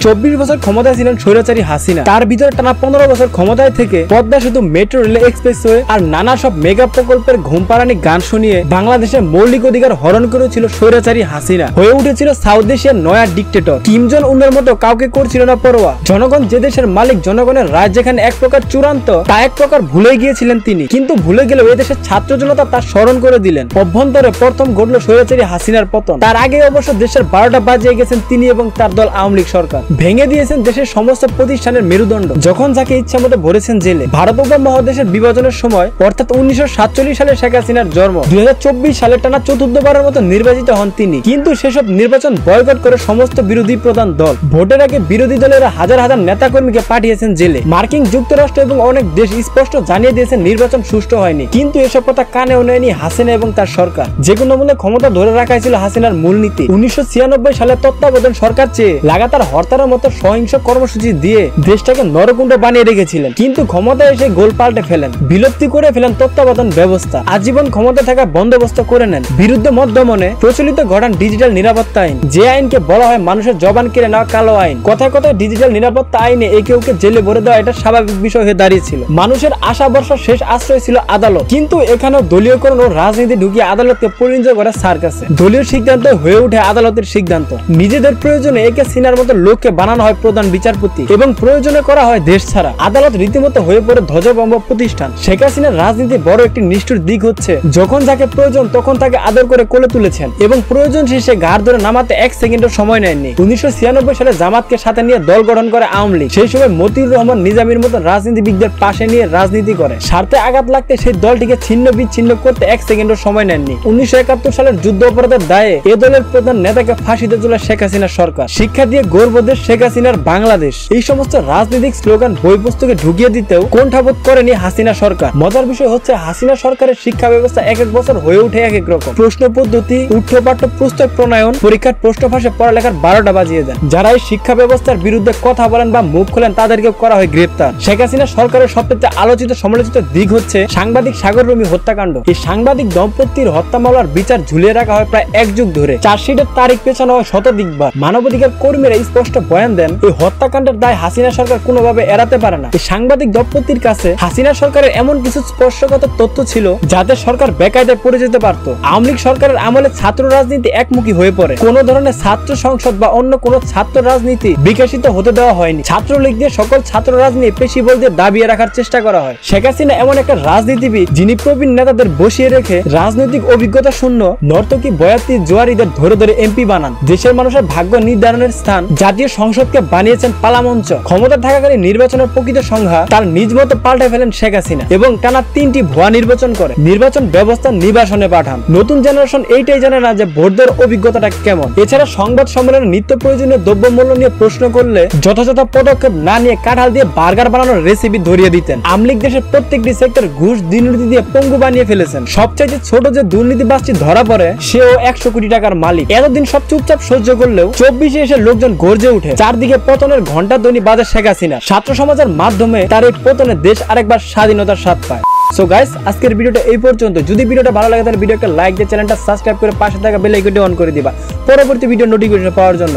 24 বছর ক্ষমতায় ছিলেন স্বৈরাচারী হাসিনা। তার ভিতরে টানা 15 বছর ক্ষমতায় থেকে পদ্মা সেতু, মেট্রো রেল, এক্সপ্রেসওয়ে আর নানা সব মেগা প্রকল্পের ঘুমপাড়ানি গান শুনিয়ে বাংলাদেশের মৌলিক অধিকার হরণ করেছিল স্বৈরাচারী হাসিনা। হয়ে উঠেছিল সাউথ এশিয়ার নয়া ডিক্টেটর। কিম জং উনের মতো কাউকে করছিল না পরোয়া। জনগণ যে দেশের মালিক, জনগণের রাজ যেখানে এক প্রকার চূড়ান্ত, তা এক প্রকার ভুলে গিয়েছিলেন তিনি। কিন্তু ভুলে গেলেও এই দেশের ছাত্র জনতা তার স্মরণ করে দিলেন। অভ্যন্তরে প্রথম ঘটল স্বৈরাচারী হাসিনার পতন। তার আগে অবশ্য দেশের 12টা বাজিয়ে গেছেন তিনি এবং তার দল আওয়ামী লীগ সরকার। ভেঙে দিয়েছেন দেশের সমস্ত প্রতিষ্ঠানের মেরুদণ্ড। যখন যাকে ইচ্ছা মতো ভরেছেন জেলে। ভারত উপমহাদেশের বিভাজনের সময় অর্থাৎ 1947 সালে শেখ হাসিনার জন্ম। 2024 সালে টানা চতুর্থবারের মতো নির্বাচিত হন তিনি। কিন্তু সেসব নির্বাচন বয়কট করে সমস্ত বিরোধী প্রধান দল। ভোটের আগে বিরোধী দলেরা হাজার হাজার নেতাকর্মীকে পাঠিয়েছেন জেলে। মার্কিন যুক্তরাষ্ট্র এবং অনেক দেশ স্পষ্ট জানিয়ে দিয়েছেন নির্বাচন সুষ্ঠু হয়নি। কিন্তু এসব কথা কানেও নেয়নি হাসিনা এবং তার সরকার। যে কোনো মূল্যে ক্ষমতা ধরে রাখাই ছিল হাসিনার মূলনীতি। 1996 সালে তত্ত্বাবধান সরকার চেয়ে লাগাতার হরতালের মতো সহিংস কর্মসূচি দিয়ে দেশটাকে নরকুণ্ড বানিয়ে রেখেছিলেন। কিন্তু ক্ষমতায় এসে গোল পাল্টে ফেলেন, বিলুপ্তি করে ফেলেন তত্ত্বাবধান ব্যবস্থা। আজীবন ক্ষমতা থাকা বন্দোবস্ত করে নেন। বিরুদ্ধে মত দমনে প্রচলিত ঘটান ডিজিটাল নিরাপত্তা আইন, যে আইনকে বলা হয় মানুষের জবান কেড়ে নেওয়া কালো আইন। কথায় কথায় ডিজিটাল নিরাপত্তা আইনে একে ওকে জেলে ভরে দেওয়া এটা স্বাভাবিক বিষয় হয়ে দাঁড়িয়েছিল। মানুষের আশা ভরসার শেষ আশ্রয় ছিল আদালত। কিন্তু এখানেও দলীয়করণ ও রাজনীতি ঢুকিয়ে আদালতকে পরিণত করে সার্কাসে। দলীয় সিদ্ধান্ত হয়ে ওঠে আদালতের সিদ্ধান্ত। নিজেদের প্রয়োজনে একে সিনার মতো লোককে বানানো হয় প্রধান বিচারপতি এবং প্রয়োজনে করা হয় দেশ ছাড়া। আদালত রীতিমতো হয়ে পড়ে ধ্বজভঙ্গ প্রতিষ্ঠান। শেখ হাসিনার রাজনীতি বড় একটি নিষ্ঠুর দিক হচ্ছে যখন যাকে প্রয়োজন তখন তাকে আদর করে কোলে তুলেছেন এবং প্রয়োজন শেষে ঘাড় ধরে নামাতে 1 সেকেন্ডের সময় নেননি। 1996 সালে জামাতকে সাথে নিয়ে দল গঠন করে আওয়ামী লীগ। সেই সময় মতিউর রহমান নিজামীর মতো রাজনীতিবিদদের পাশে নিয়ে রাজনীতি করে। স্বার্থে আঘাত লাগতে সেই দলটিকে ছিন্ন বিচ্ছিন্ন করতে 1 সেকেন্ডের সময় নেননি। 1971 সালের যুদ্ধ অপরাধের দায়ে এ দলের প্রধান নেতাকে ফাঁসিতে ঝুলায় শেখ হাসিনার সরকার। শিক্ষা দিয়ে গর্ব দেশ শেখ হাসিনার বাংলাদেশ। এই সমস্ত রাজনৈতিক স্লোগান বই পুস্তকে ঢুকিয়ে দিতেও কোণঠাবোধ করেনি হাসিনা সরকার। মজার বিষয় হচ্ছে হাসিনা সরকারের শিক্ষা ব্যবস্থা এক এক বছর হয়ে ওঠে এক এক রকম। প্রশ্ন পদ্ধতি, উঠ্যপাঠ্য পুস্তক প্রণয়ন, পরীক্ষার প্রশ্ন ফাঁসে পড়ালেখার 12টা বাজিয়ে দেন। যারা এই শিক্ষা ব্যবস্থার বিরুদ্ধে কথা বলেন বা মুখ খোলেন তাদেরকে করা হয় গ্রেপ্তার। শেখ হাসিনা সরকারের সবচেয়ে আলোচিত সমালোচিত দিক হচ্ছে সাংবাদিক সাগর রুমি হত্যাকাণ্ড। এই সাংবাদিক দম্পতির হত্যা মামলার বিচার ঝুলিয়ে রাখা হয় প্রায় 1 যুগ ধরে। চার্জশিটের তারিখ পেছানো হয় শতাধিকবার। মানবাধিকার কর্মীরা স্পষ্ট বয়ান দেন এই হত্যাকাণ্ডের দায় হাসিনা সরকার কোনোভাবে এড়াতে পারে না। এই সাংবাদিক দম্পতির কাছে হাসিনা সরকারের এমন কিছু স্পর্শগত তথ্য ছিল যাতে সরকার বেকায়দায় পড়ে যেতে পারত। আওয়ামী লীগ সরকারের আমলে ছাত্র রাজনীতি একমুখী হয়ে পড়ে। কোন ধরনের ছাত্র সংসদ বা অন্য কোন ছাত্র রাজনীতি বিকশিত হতে দেওয়া হয়নি। ছাত্রলীগ দিয়ে সকল ছাত্র রাজনীতি পেশিবলদের দাবিয়ে রাখার চেষ্টা করা হয়। শেখ হাসিনা এমন একটা রাজনীতিবিদ যিনি প্রবীণ নেতাদের বসিয়ে রেখে রাজনৈতিক অভিজ্ঞতা শূন্য নর্তকী বয়াতি জোয়ারিদের ধরে ধরে এমপি বানান। দেশের মানুষের ভাগ্য নির্ধারণের স্থান জাতীয় সংসদকে বানিয়েছেন পালামঞ্চ। ক্ষমতা থাকাকালীন নির্বাচনের প্রকৃত সংখ্যা তার নিজ মতো পাল্টে ফেলেন শেখ হাসিনা এবং টানা 3টি ভুয়া নির্বাচন করে নির্বাচন ব্যবস্থা নির্বাসনে পাঠান। নতুন জেনারেশন এইটাই জানে না যে ভোট দেওয়ার অভিজ্ঞতাটা কেমন। এছাড়া সংবাদ সম্মেলনে নিত্য প্রয়োজনীয় দ্রব্যমূল্য নিয়ে প্রশ্ন করলে যথাযথ পদক্ষেপ না নিয়ে কাঁঠাল দিয়ে বার্গার বানানোর রেসিপি ধরিয়ে দিতেন। আওয়ামী লীগ দেশের প্রত্যেকটি সেক্টর ঘুষ দুর্নীতি দিয়ে পঙ্গু বানিয়ে ফেলেছেন। সবচাইতে ছোট যে দুর্নীতিবাজটি ধরা পড়ে সেও 100 কোটি টাকার মালিক। এতদিন সব চুপচাপ সহ্য করলেও 24-এ এসে লোকজন গর্জে উঠে। চারদিকে পতনের ঘন্টা ধ্বনি বাজে শেখ হাসিনা। ছাত্র সমাজের মাধ্যমে তার এই পতনে দেশ আরেকবার স্বাধীনতার স্বাদ পায়। সো গাইস, আজকের ভিডিওটা এই পর্যন্ত। যদি ভিডিওটা ভালো লাগে তাহলে ভিডিওকে লাইক দিয়ে চ্যানেলটা সাবস্ক্রাইব করে পাশে থাকা বেল আইকনটি অন করে দিবা পরবর্তী ভিডিও নোটিফিকেশন পাওয়ার জন্য।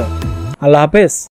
আল্লাহ হাফেজ।